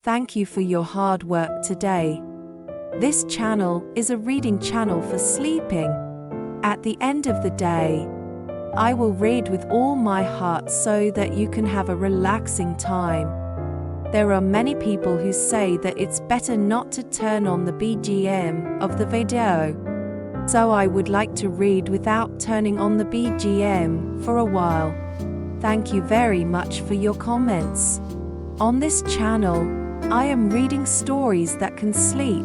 Thank you for your hard work today. This channel is a reading channel for sleeping. At the end of the day, I will read with all my heart so that you can have a relaxing time. There are many people who say that it's better not to turn on the BGM of the video. So I would like to read without turning on the BGM for a while. Thank you very much for your comments. On this channel, I am reading stories that can sleep.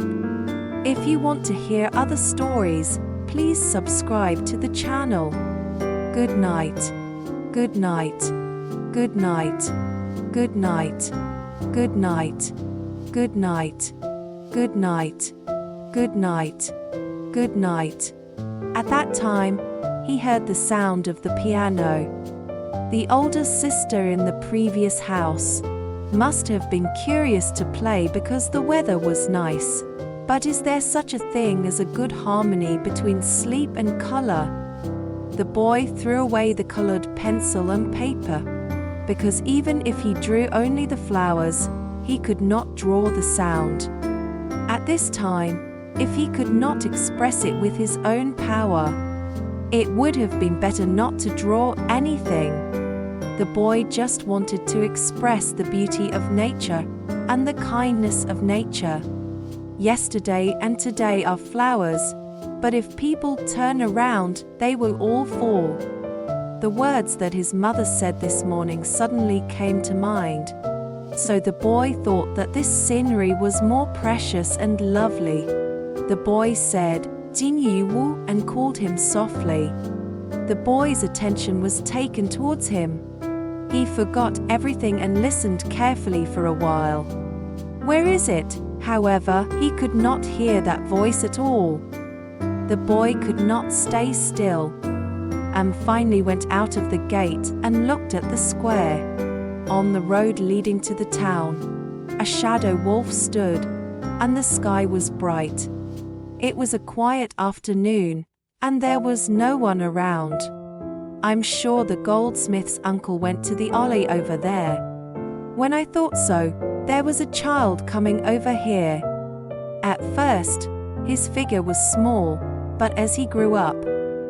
If you want to hear other stories, please subscribe to the channel. Good night. Good night. Good night. Good night. Good night. Good night. Good night. Good night. Good night. At that time, he heard the sound of the piano. The older sister in the previous house must have been curious to play because the weather was nice. But is there such a thing as a good harmony between sleep and color? The boy threw away the colored pencil and paper, because even if he drew only the flowers, he could not draw the sound. At this time, if he could not express it with his own power, it would have been better not to draw anything. The boy just wanted to express the beauty of nature and the kindness of nature. Yesterday and today are flowers, but if people turn around, they will all fall. The words that his mother said this morning suddenly came to mind. So the boy thought that this scenery was more precious and lovely. The boy said, "Jing Yu Wu," and called him softly. The boy's attention was taken towards him. He forgot everything and listened carefully for a while. Where is it? However, he could not hear that voice at all. The boy could not stay still, and finally went out of the gate and looked at the square. On the road leading to the town, a shadow wolf stood, and the sky was bright. It was a quiet afternoon, and there was no one around. I'm sure the goldsmith's uncle went to the alley over there. When I thought so, there was a child coming over here. At first, his figure was small, but as he grew up,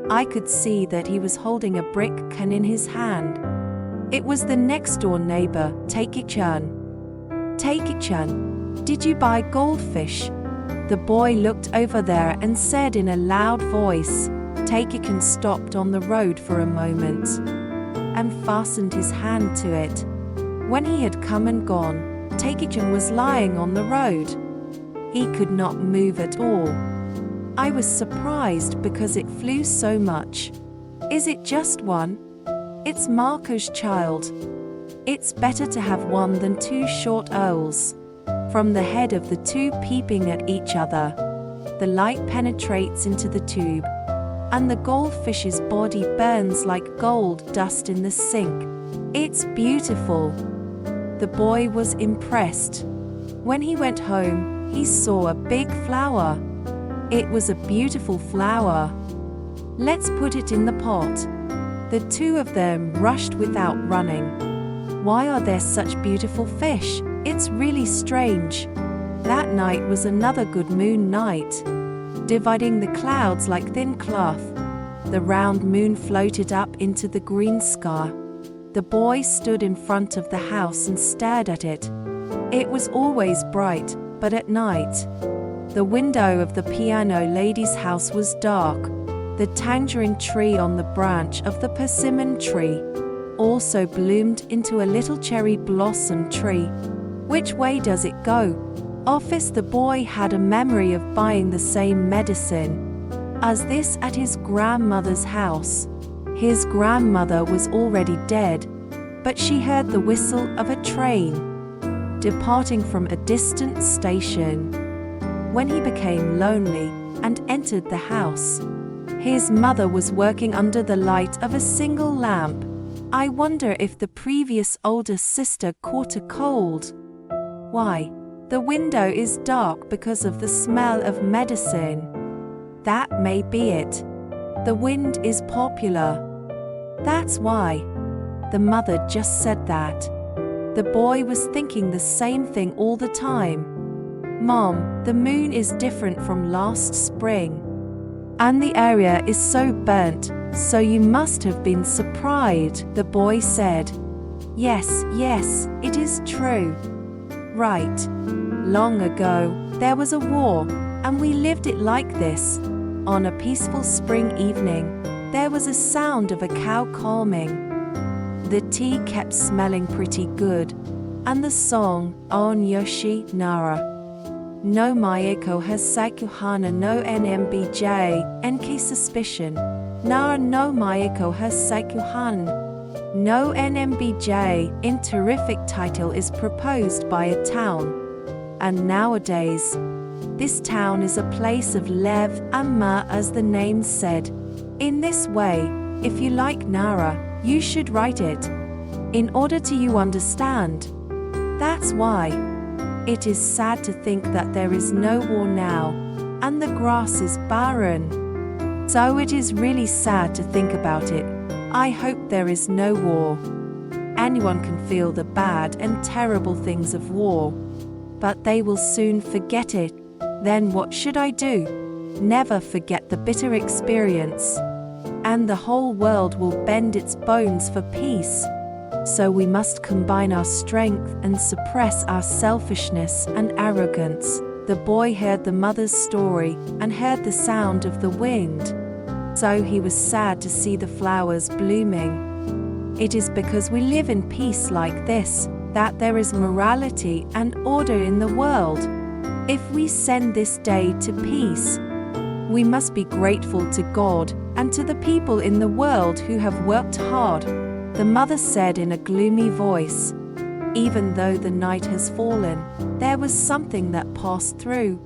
I could see that he was holding a brick can in his hand. It was the next-door neighbor, Taiki-chan. Taiki-chan, did you buy goldfish? The boy looked over there and said in a loud voice. Taiki-chan stopped on the road for a moment and fastened his hand to it. When he had come and gone, Taiki-chan was lying on the road. He could not move at all. I was surprised because it flew so much. Is it just one? It's Marco's child. It's better to have one than two short owls. From the head of the two peeping at each other, the light penetrates into the tube, and the goldfish's body burns like gold dust in the sink. It's beautiful. The boy was impressed. When he went home, he saw a big flower. It was a beautiful flower. Let's put it in the pot. The two of them rushed without running. Why are there such beautiful fish? It's really strange. That night was another good moon night. Dividing the clouds like thin cloth, the round moon floated up into the green sky. The boy stood in front of the house and stared at it. It was always bright, but at night, the window of the piano lady's house was dark. The tangerine tree on the branch of the persimmon tree also bloomed into a little cherry blossom tree. Which way does it go? Office. The boy had a memory of buying the same medicine as this at his grandmother's house. His grandmother was already dead, but she heard the whistle of a train departing from a distant station. When he became lonely and entered the house, his mother was working under the light of a single lamp. I wonder if the previous older sister caught a cold. Why? The window is dark because of the smell of medicine. That may be it. The wind is popular. That's why. The mother just said that. The boy was thinking the same thing all the time. "Mom, the moon is different from last spring. And the area is so burnt, so you must have been surprised," the boy said. Yes, it is true. Right. Long ago, there was a war, and we lived it like this. On a peaceful spring evening, there was a sound of a cow calming. The tea kept smelling pretty good, and the song, "On Yoshi Nara. No Mayako has Sakuhana no NMBJ, NK suspicion. Nara no Mayako has Sakuhan. No NMBJ" in terrific title is proposed by a town. And nowadays, this town is a place of lev and ma, as the name said. In this way, if you like Nara, you should write it, in order to you understand. That's why. It is sad to think that there is no war now, and the grass is barren. So it is really sad to think about it. I hope there is no war. Anyone can feel the bad and terrible things of war, but they will soon forget it. Then what should I do? Never forget the bitter experience. And the whole world will bend its bones for peace. So we must combine our strength and suppress our selfishness and arrogance. The boy heard the mother's story and heard the sound of the wind. So he was sad to see the flowers blooming. It is because we live in peace like this that there is morality and order in the world. If we send this day to peace, we must be grateful to God and to the people in the world who have worked hard. The mother said in a gloomy voice. Even though the night has fallen, there was something that passed through.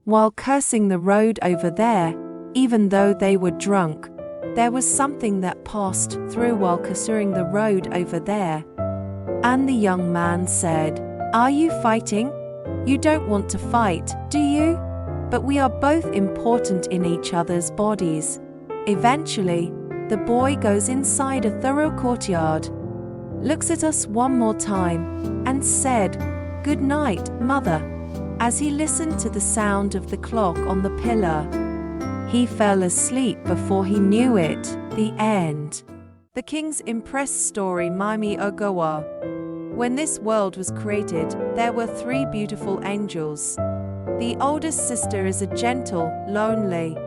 While cursing the road over there, even though they were drunk, there was something that passed through while cursing the road over there. And the young man said, "Are you fighting? You don't want to fight, do you? But we are both important in each other's bodies." Eventually, the boy goes inside a thorough courtyard, looks at us one more time, and said, "Good night, mother," as he listened to the sound of the clock on the pillar. He fell asleep before he knew it. The end. The King's Impress story Maimi Ogawa. When this world was created, there were 3 beautiful angels. The oldest sister is a gentle, lonely,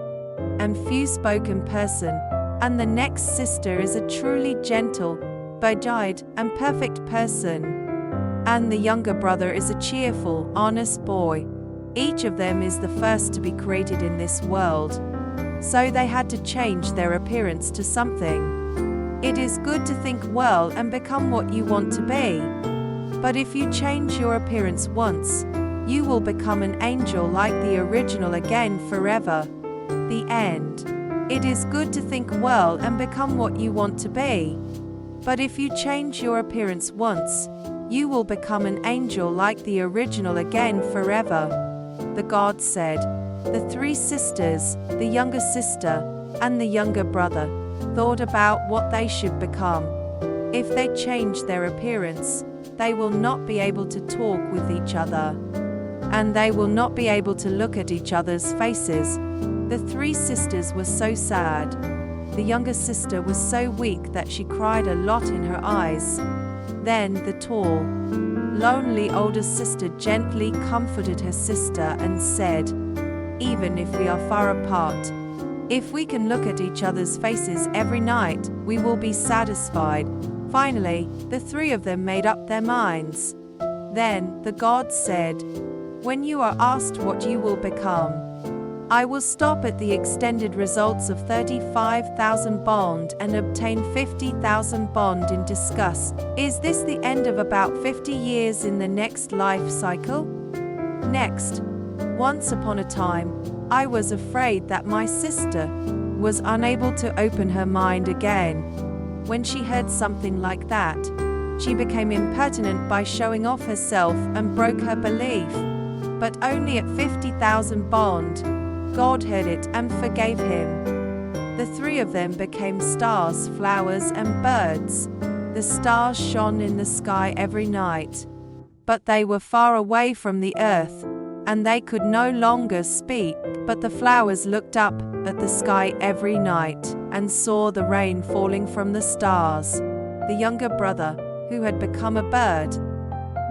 and few-spoken person, and the next sister is a truly gentle, bejeweled, and perfect person. And the younger brother is a cheerful, honest boy. Each of them is the first to be created in this world. So they had to change their appearance to something. It is good to think well and become what you want to be. But if you change your appearance once, you will become an angel like the original again forever. The end. It is good to think well and become what you want to be. But if you change your appearance once, you will become an angel like the original again forever. The god said. The 3 sisters, the younger sister, and the younger brother, thought about what they should become. If they change their appearance, they will not be able to talk with each other. And they will not be able to look at each other's faces. The 3 sisters were so sad. The younger sister was so weak that she cried a lot in her eyes. Then the tall, lonely older sister gently comforted her sister and said, "Even if we are far apart, if we can look at each other's faces every night, we will be satisfied." Finally, the 3 of them made up their minds. Then the god said, "When you are asked what you will become, I will stop at the extended results of 35,000 bond and obtain 50,000 bond in discuss. Is this the end of about 50 years in the next life cycle? Next, once upon a time, I was afraid that my sister was unable to open her mind again. When she heard something like that, she became impertinent by showing off herself and broke her belief. But only at 50,000 bond, God heard it and forgave him. The 3 of them became stars, flowers, and birds. The stars shone in the sky every night, but they were far away from the earth, and they could no longer speak. But the flowers looked up at the sky every night and saw the rain falling from the stars. The younger brother, who had become a bird,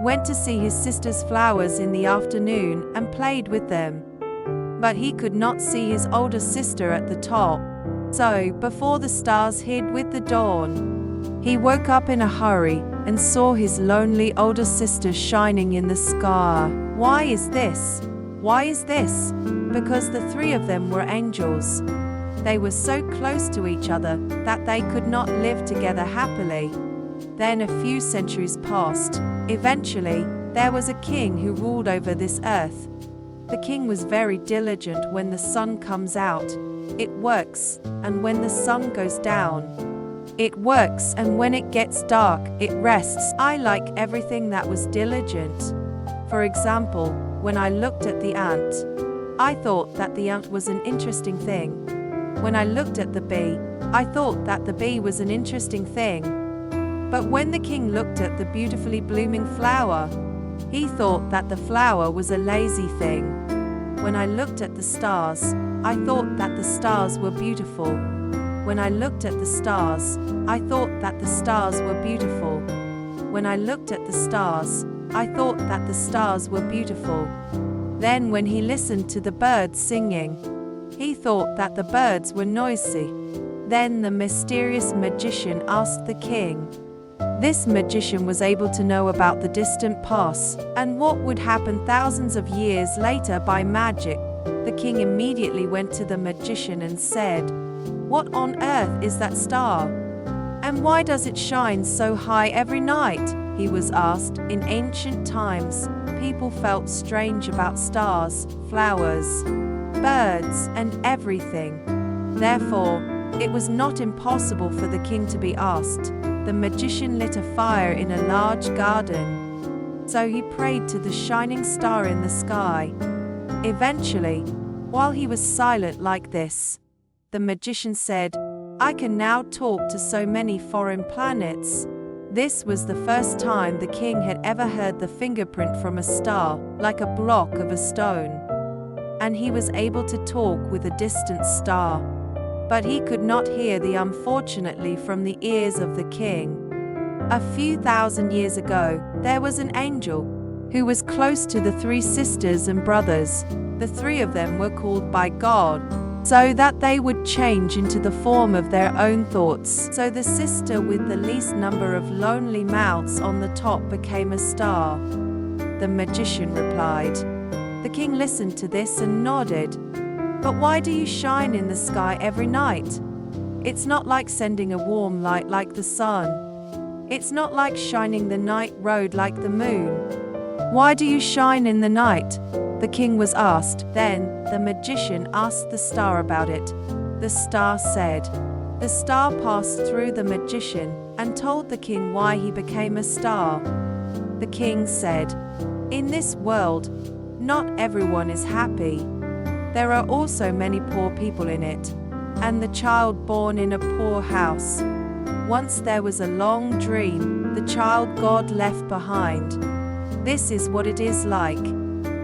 went to see his sister's flowers in the afternoon and played with them. But he could not see his older sister at the top. So, before the stars hid with the dawn, he woke up in a hurry and saw his lonely older sister shining in the sky. Why is this? Why is this? Because the three of them were angels. They were so close to each other that they could not live together happily. Then a few centuries passed. Eventually, there was a king who ruled over this earth. The king was very diligent. When the sun comes out, it works, and when the sun goes down, it works, and when it gets dark, it rests. I like everything that was diligent. For example, when I looked at the ant, I thought that the ant was an interesting thing. When I looked at the bee, I thought that the bee was an interesting thing. But when the king looked at the beautifully blooming flower, he thought that the flower was a lazy thing. When I looked at the stars, I thought that the stars were beautiful. When I looked at the stars, I thought that the stars were beautiful. When I looked at the stars, I thought that the stars were beautiful. Then when he listened to the birds singing, he thought that the birds were noisy. Then the mysterious magician asked the king. This magician was able to know about the distant past and what would happen thousands of years later by magic. The king immediately went to the magician and said, "What on earth is that star? And why does it shine so high every night?" he was asked. In ancient times, people felt strange about stars, flowers, birds, and everything. Therefore, it was not impossible for the king to be asked. The magician lit a fire in a large garden. So he prayed to the shining star in the sky. Eventually, while he was silent like this, the magician said, "I can now talk to so many foreign planets." This was the first time the king had ever heard the fingerprint from a star, like a block of a stone. And he was able to talk with a distant star. But he could not hear the unfortunately from the ears of the king. A few thousand years ago, there was an angel who was close to the three sisters and brothers. The three of them were called by God so that they would change into the form of their own thoughts. So the sister with the least number of lonely mouths on the top became a star. The magician replied. The king listened to this and nodded. "But why do you shine in the sky every night? It's not like sending a warm light like the sun. It's not like shining the night road like the moon. Why do you shine in the night?" the king was asked. Then the magician asked the star about it. The star said. The star passed through the magician and told the king why he became a star. The king said, "In this world, not everyone is happy. There are also many poor people in it, and the child born in a poor house. Once there was a long dream the child God left behind. This is what it is like.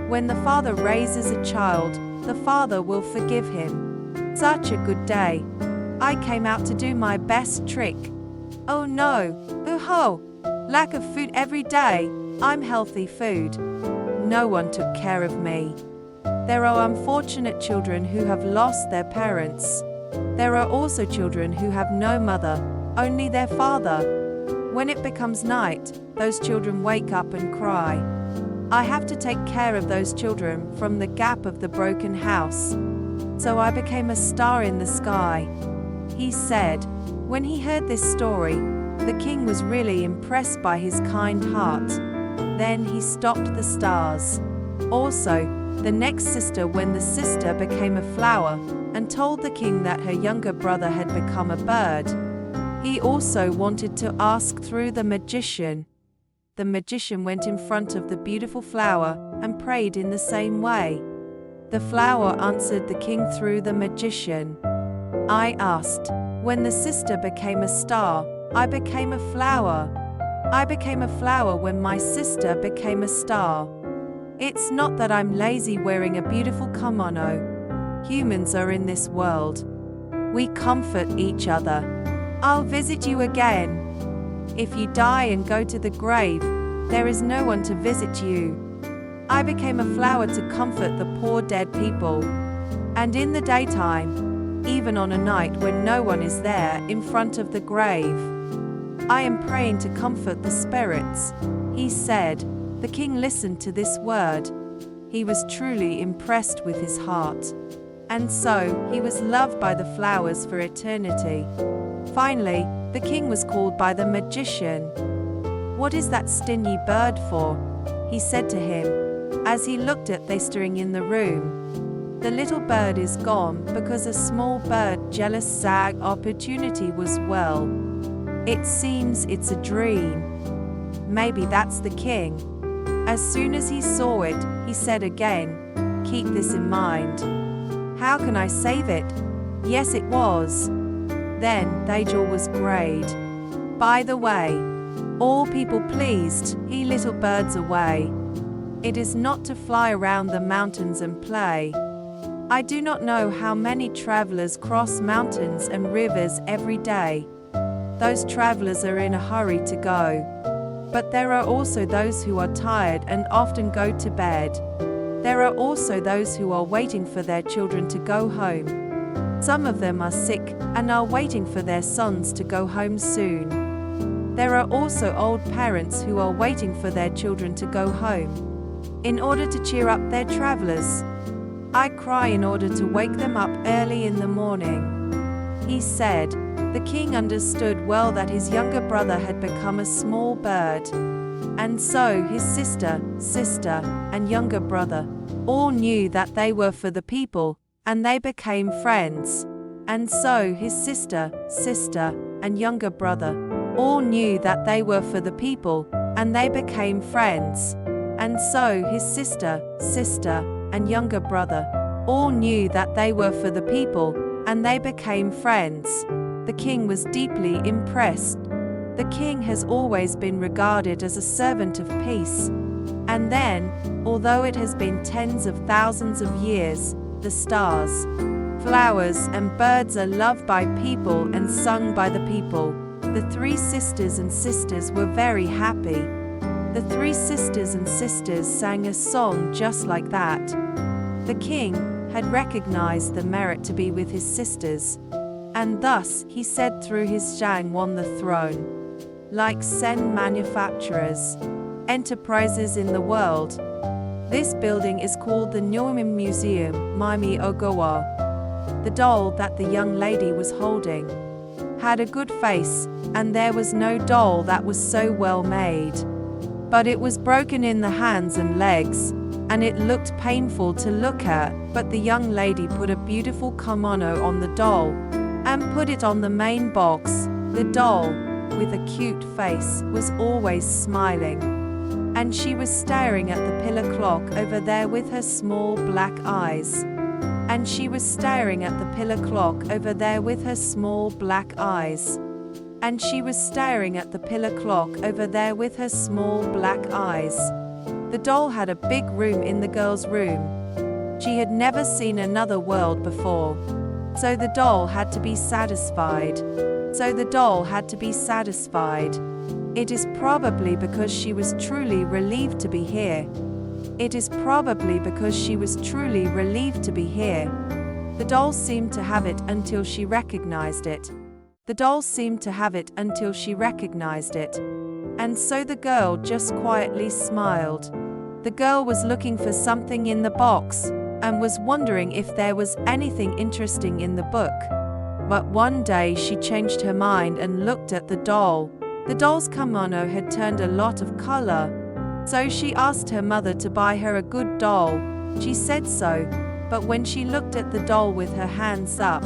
When the father raises a child, the father will forgive him. Such a good day. I came out to do my best trick. Oh no, oh, lack of food every day. I'm healthy food. No one took care of me. There are unfortunate children who have lost their parents. There are also children who have no mother, only their father. When it becomes night, those children wake up and cry. I have to take care of those children from the gap of the broken house. So I became a star in the sky," he said. When he heard this story, the king was really impressed by his kind heart. Then he stopped the stars. Also, the next sister, when the sister became a flower and told the king that her younger brother had become a bird, he also wanted to ask through the magician. The magician went in front of the beautiful flower and prayed in the same way. The flower answered the king through the magician. I asked, when the sister became a star, I became a flower. I became a flower when my sister became a star. It's not that I'm lazy wearing a beautiful kimono. Humans are in this world. We comfort each other. I'll visit you again. If you die and go to the grave, there is no one to visit you. I became a flower to comfort the poor dead people. And in the daytime, even on a night when no one is there in front of the grave, I am praying to comfort the spirits, he said. The king listened to this word. He was truly impressed with his heart. And so, he was loved by the flowers for eternity. Finally, the king was called by the magician. "What is that stingy bird for?" he said to him, as he looked at the stirring in the room. "The little bird is gone because a small bird jealous sag opportunity was well. It seems it's a dream." Maybe that's the king. As soon as he saw it, he said again, "Keep this in mind." How can I save it? Yes, it was. Then the angel was great. By the way, all people pleased, he little birds away. It is not to fly around the mountains and play. I do not know how many travelers cross mountains and rivers every day. Those travelers are in a hurry to go. But there are also those who are tired and often go to bed. There are also those who are waiting for their children to go home. Some of them are sick and are waiting for their sons to go home soon. There are also old parents who are waiting for their children to go home. In order to cheer up their travelers, I cry in order to wake them up early in the morning. He said. The king understood well that his younger brother had become a small bird. And so his sister, and younger brother all knew that they were for the people, and they became friends. And so his sister, and younger brother all knew that they were for the people, and they became friends. And so his sister, and younger brother all knew that they were for the people, and they became friends. The king was deeply impressed. The king has always been regarded as a servant of peace. And then, although it has been tens of thousands of years, the stars, flowers, and birds are loved by people and sung by the people. The three sisters and sisters were very happy. The three sisters and sisters sang a song just like that. The king had recognized the merit to be with his sisters. And thus, he said through his Zhang won the throne. Like Sen manufacturers, enterprises in the world. This building is called the Nyomin Museum, Maimi Ogawa. The doll that the young lady was holding had a good face, and there was no doll that was so well made. But it was broken in the hands and legs, and it looked painful to look at, but the young lady put a beautiful kimono on the doll, and put it on the main box. The doll, with a cute face, was always smiling. And she was staring at the pillar clock over there with her small black eyes. And she was staring at the pillar clock over there with her small black eyes. And she was staring at the pillar clock over there with her small black eyes. The doll had a big room in the girl's room. She had never seen another world before. So the doll had to be satisfied. It is probably because she was truly relieved to be here. The doll seemed to have it until she recognized it. And so the girl just quietly smiled. The girl was looking for something in the box, and was wondering if there was anything interesting in the book. But one day she changed her mind and looked at the doll. The doll's kimono had turned a lot of color. So she asked her mother to buy her a good doll. She said so, but when she looked at the doll with her hands up,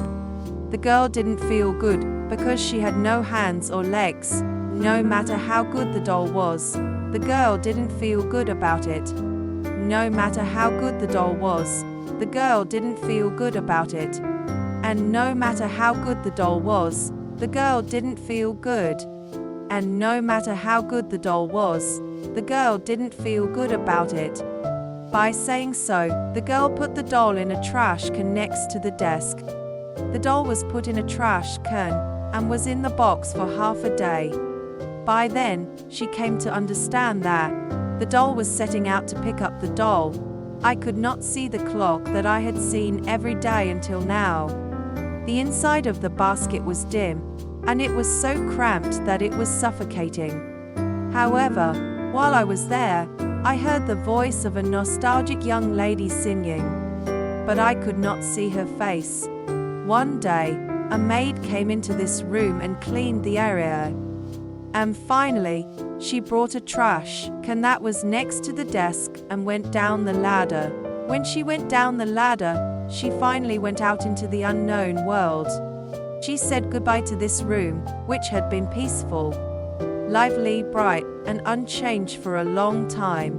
the girl didn't feel good because she had no hands or legs. No matter how good the doll was, the girl didn't feel good about it. No matter how good the doll was, the girl didn't feel good about it. And no matter how good the doll was, the girl didn't feel good. And no matter how good the doll was, the girl didn't feel good about it. By saying so, the girl put the doll in a trash can next to the desk. The doll was put in a trash can and was in the box for half a day. By then, she came to understand that the doll was setting out to pick up the doll. I could not see the clock that I had seen every day until now. The inside of the basket was dim, and it was so cramped that it was suffocating. However, while I was there, I heard the voice of a nostalgic young lady singing, but I could not see her face. One day, a maid came into this room and cleaned the area. And finally, she brought a trash can that was next to the desk and went down the ladder. When she went down the ladder, she finally went out into the unknown world. She said goodbye to this room, which had been peaceful, lively, bright, and unchanged for a long time,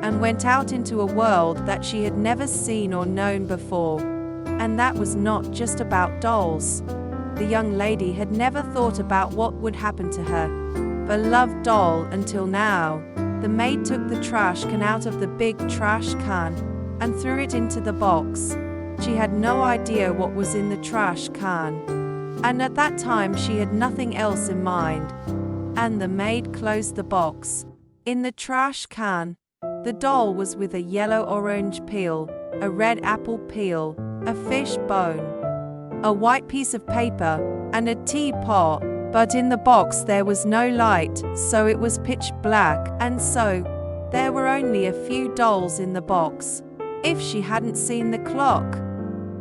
and went out into a world that she had never seen or known before. And that was not just about dolls. The young lady had never thought about what would happen to her beloved doll until now. The maid took the trash can out of the big trash can and threw it into the box. She had no idea what was in the trash can, and at that time she had nothing else in mind. And the maid closed the box. In the trash can, the doll was with a yellow-orange peel, a red apple peel, a fish bone, a white piece of paper, and a teapot. But in the box there was no light, so it was pitch black, and so there were only a few dolls in the box. If she hadn't seen the clock,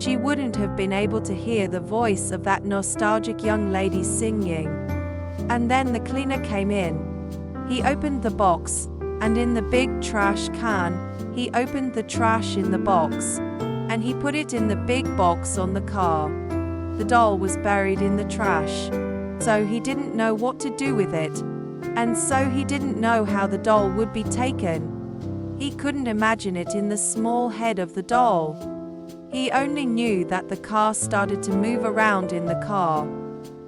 she wouldn't have been able to hear the voice of that nostalgic young lady singing. And then the cleaner came in. He opened the box, and in the big trash can, he opened the trash in the box, and he put it in the big box on the car. The doll was buried in the trash, so he didn't know what to do with it, and so he didn't know how the doll would be taken. He couldn't imagine it in the small head of the doll. He only knew that the car started to move around in the car.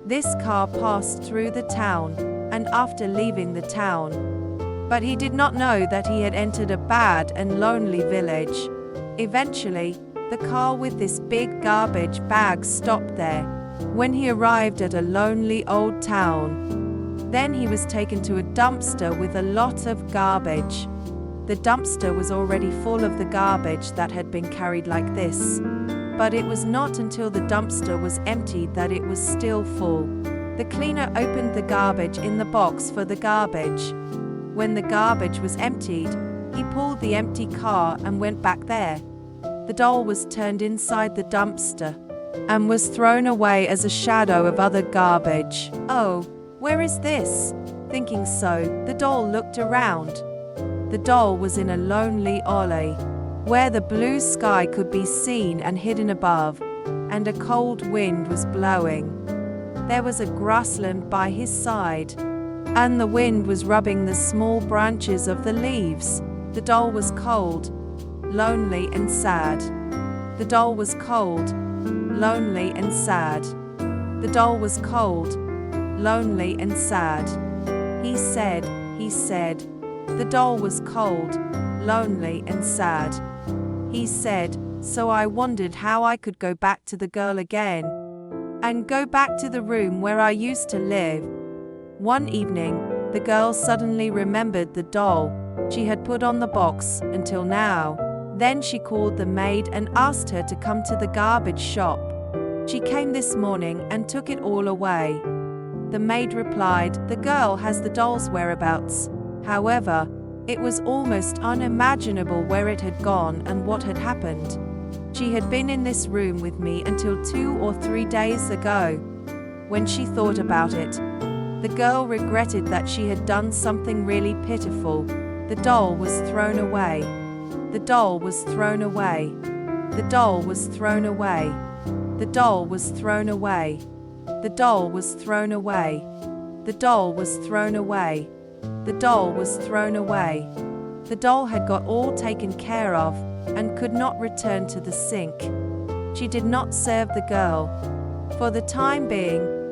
This car passed through the town, and after leaving the town, but he did not know that he had entered a bad and lonely village. Eventually, the car with this big garbage bag stopped there. When he arrived at a lonely old town, then he was taken to a dumpster with a lot of garbage. The dumpster was already full of the garbage that had been carried like this, but it was not until the dumpster was emptied that it was still full. The cleaner opened the garbage in the box for the garbage. When the garbage was emptied, he pulled the empty car and went back there. The doll was turned inside the dumpster and was thrown away as a shadow of other garbage. Oh, where is this? Thinking so, the doll looked around. The doll was in a lonely alley, where the blue sky could be seen and hidden above, and a cold wind was blowing. There was a grassland by his side, and the wind was rubbing the small branches of the leaves. The doll was cold, lonely and sad. The doll was cold, lonely and sad. The doll was cold, lonely and sad. He said, the doll was cold, lonely and sad. He said, so I wondered how I could go back to the girl again, and go back to the room where I used to live. One evening, the girl suddenly remembered the doll she had put on the box until now. Then she called the maid and asked her to come to the garbage shop. She came this morning and took it all away. The maid replied, the girl has the doll's whereabouts. However, it was almost unimaginable where it had gone and what had happened. She had been in this room with me until 2 or 3 days ago. When she thought about it, the girl regretted that she had done something really pitiful. The doll was thrown away. The doll was thrown away. The doll was thrown away. The doll was thrown away. The doll was thrown away. The doll was thrown away. The doll was thrown away. The doll had got all taken care of and could not return to the sink. She did not serve the girl. For the time being,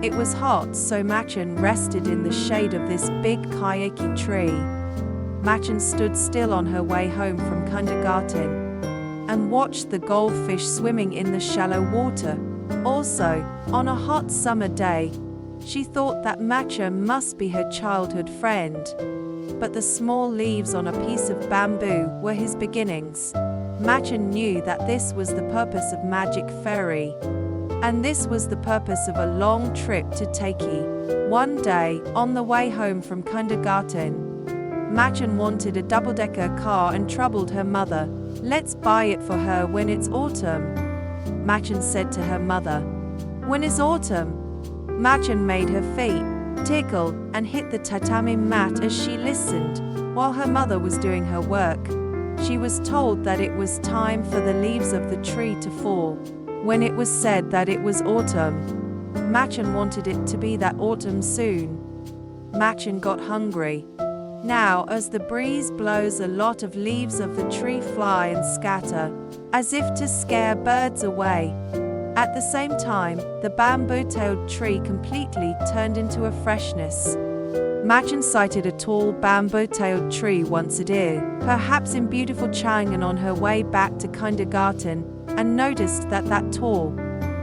It was hot, so Machen rested in the shade of this big kayaki tree. Machen stood still on her way home from kindergarten and watched the goldfish swimming in the shallow water. Also, on a hot summer day, she thought that Machen must be her childhood friend. But the small leaves on a piece of bamboo were his beginnings. Machen knew that this was the purpose of Magic Ferry. And this was the purpose of a long trip to Takei. One day, on the way home from kindergarten, Machen wanted a double-decker car and troubled her mother. "Let's buy it for her when it's autumn." Machen said to her mother, "When is autumn?" Machen made her feet tickle and hit the tatami mat as she listened, while her mother was doing her work. She was told that it was time for the leaves of the tree to fall. When it was said that it was autumn, Machen wanted it to be that autumn soon. Machen got hungry. Now, as the breeze blows, a lot of leaves of the tree fly and scatter, as if to scare birds away. At the same time, the bamboo-tailed tree completely turned into a freshness. Machen sighted a tall bamboo-tailed tree once a day, perhaps in beautiful Chang'an on her way back to kindergarten, and noticed that tall,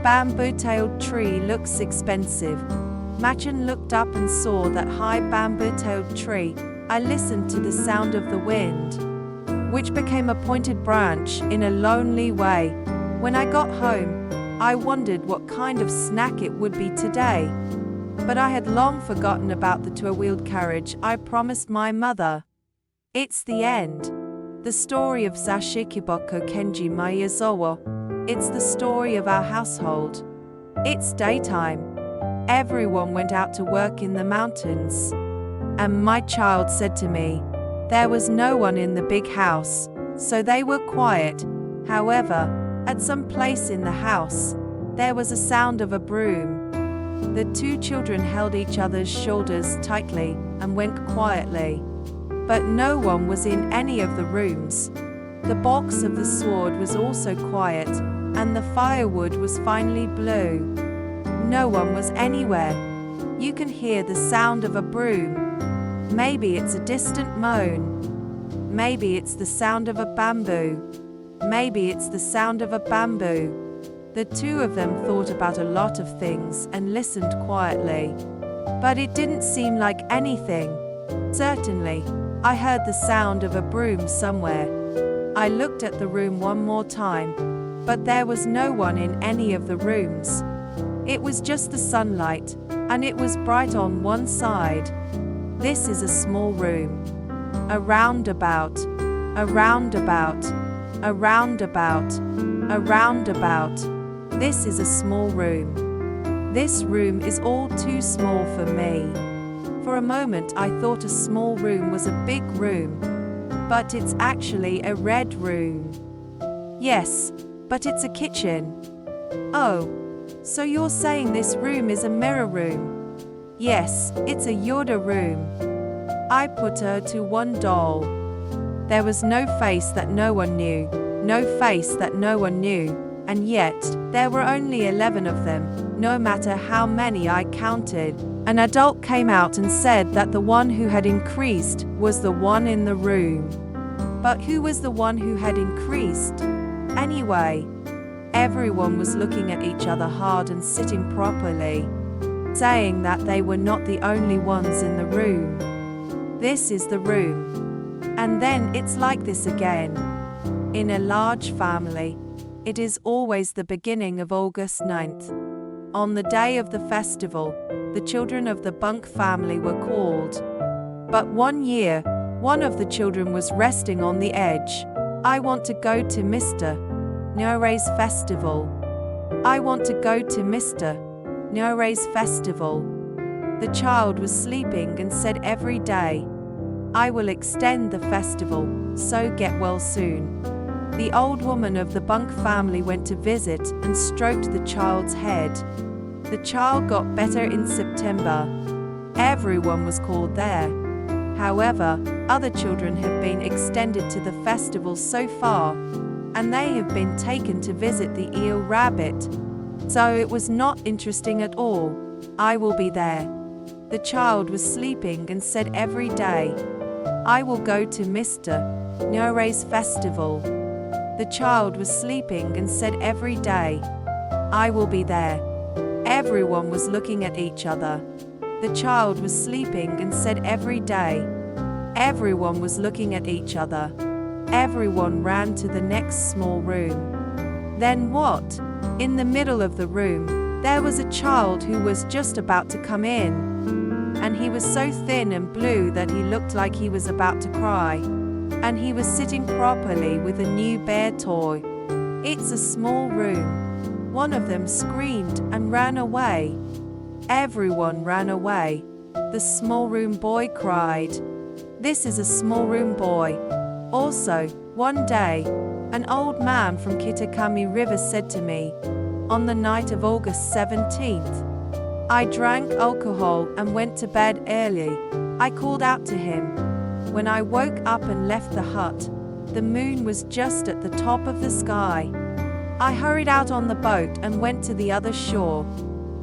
bamboo-tailed tree looks expensive. Machen looked up and saw that high bamboo-tailed tree. I listened to the sound of the wind, which became a pointed branch in a lonely way. When I got home, I wondered what kind of snack it would be today. But I had long forgotten about the two-wheeled carriage I promised my mother. It's the end. The story of Sashikiboko Kenji Miyazawa. It's the story of our household. It's daytime. Everyone went out to work in the mountains. And my child said to me, there was no one in the big house, so they were quiet. However, at some place in the house, there was a sound of a broom. The two children held each other's shoulders tightly and went quietly. But no one was in any of the rooms. The box of the sword was also quiet, and the firewood was finely blue. No one was anywhere. You can hear the sound of a broom. Maybe it's a distant moan. Maybe it's the sound of a bamboo. Maybe it's the sound of a bamboo. The two of them thought about a lot of things and listened quietly. But it didn't seem like anything. Certainly, I heard the sound of a broom somewhere. I looked at the room one more time, but there was no one in any of the rooms. It was just the sunlight, and it was bright on one side. This is a small room. A roundabout. A roundabout. A roundabout. A roundabout. This is a small room. This room is all too small for me. For a moment I thought a small room was a big room. But it's actually a red room. Yes, but it's a kitchen. Oh, so you're saying this room is a mirror room? Yes, it's a Yoda room. I put her to one doll. There was no face that no one knew, no face that no one knew, and yet, there were only 11 of them, no matter how many I counted. An adult came out and said that the one who had increased was the one in the room. But who was the one who had increased? Anyway, everyone was looking at each other hard and sitting properly, saying that they were not the only ones in the room. This is the room. And then it's like this again. In a large family, it is always the beginning of August 9th. On the day of the festival, the children of the Bunk family were called. But one year, one of the children was resting on the edge. I want to go to Mr. Nyore's festival. I want to go to Mr. Nyore's festival. The child was sleeping and said every day, I will extend the festival, so get well soon. The old woman of the Bunk family went to visit and stroked the child's head. The child got better in September. Everyone was called there. However, other children have been extended to the festival so far, and they have been taken to visit the eel rabbit. So it was not interesting at all. I will be there. The child was sleeping and said every day, I will go to Mr. Nure's festival. The child was sleeping and said every day, I will be there. Everyone was looking at each other. The child was sleeping and said every day. Everyone was looking at each other. Everyone ran to the next small room. Then what? In the middle of the room, there was a child who was just about to come in. And he was so thin and blue that he looked like he was about to cry. And he was sitting properly with a new bear toy. It's a small room. One of them screamed and ran away. Everyone ran away. The small room boy cried. This is a small room boy. Also, one day, an old man from Kitakami River said to me, on the night of August 17th, I drank alcohol and went to bed early. I called out to him. When I woke up and left the hut, the moon was just at the top of the sky. I hurried out on the boat and went to the other shore.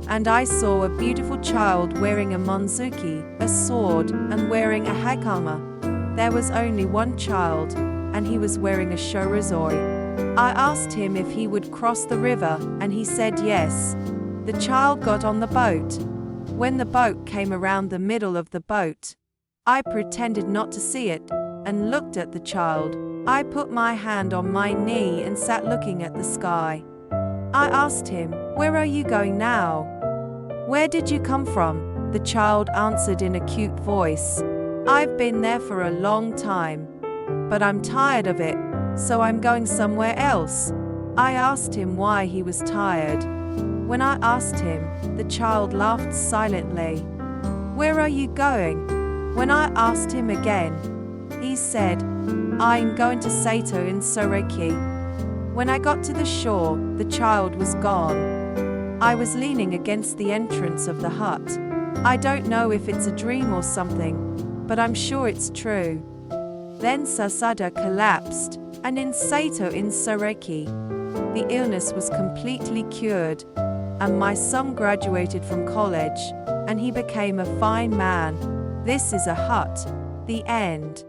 And I saw a beautiful child wearing a monzuki, a sword, and wearing a hakama. There was only one child, and he was wearing a shorizoi. I asked him if he would cross the river, and he said yes. The child got on the boat. When the boat came around the middle of the boat, I pretended not to see it, and looked at the child. I put my hand on my knee and sat looking at the sky. I asked him, where are you going now? Where did you come from? The child answered in a cute voice. I've been there for a long time. But I'm tired of it, so I'm going somewhere else. I asked him why he was tired. When I asked him, the child laughed silently. Where are you going? When I asked him again, he said, I'm going to Sato in Soreki. When I got to the shore, the child was gone. I was leaning against the entrance of the hut. I don't know if it's a dream or something, but I'm sure it's true. Then Sasada collapsed, and in Sato in Soreki, the illness was completely cured, and my son graduated from college, and he became a fine man. This is a hut. The end.